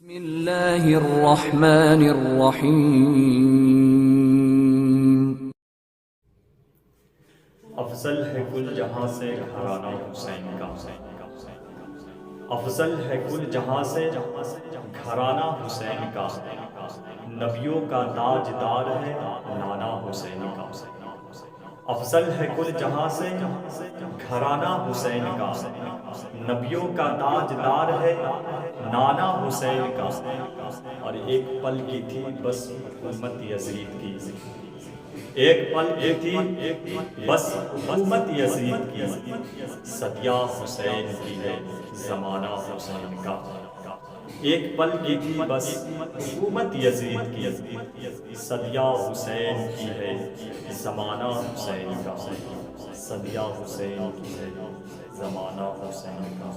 بسم اللہ الرحمن الرحیم۔ افضل ہے کل جہاں سے گھرانہ حسین کا، افضل ہے کل جہاں سے گھرانہ حسین کا، نبیوں کا تاجدار ہے نانا حسین کا۔ افضل ہے کل جہاں سے گھرانہ حسین کا، نبیوں کا تاجدار ہے نانا حسین کا۔ اور ایک پل کی تھی بس حکومت یزید کی، ایک پل کی تھی بس حکومت یزید کی، صدیہ حسین کی ہے زمانہ حسین کا۔ ایک پل کی تھی بس حکومت یزید کی، صدیہ حسین کی ہے زمانہ حسین کا، صدیہ حسین کی ہے زمانہ حسین کا۔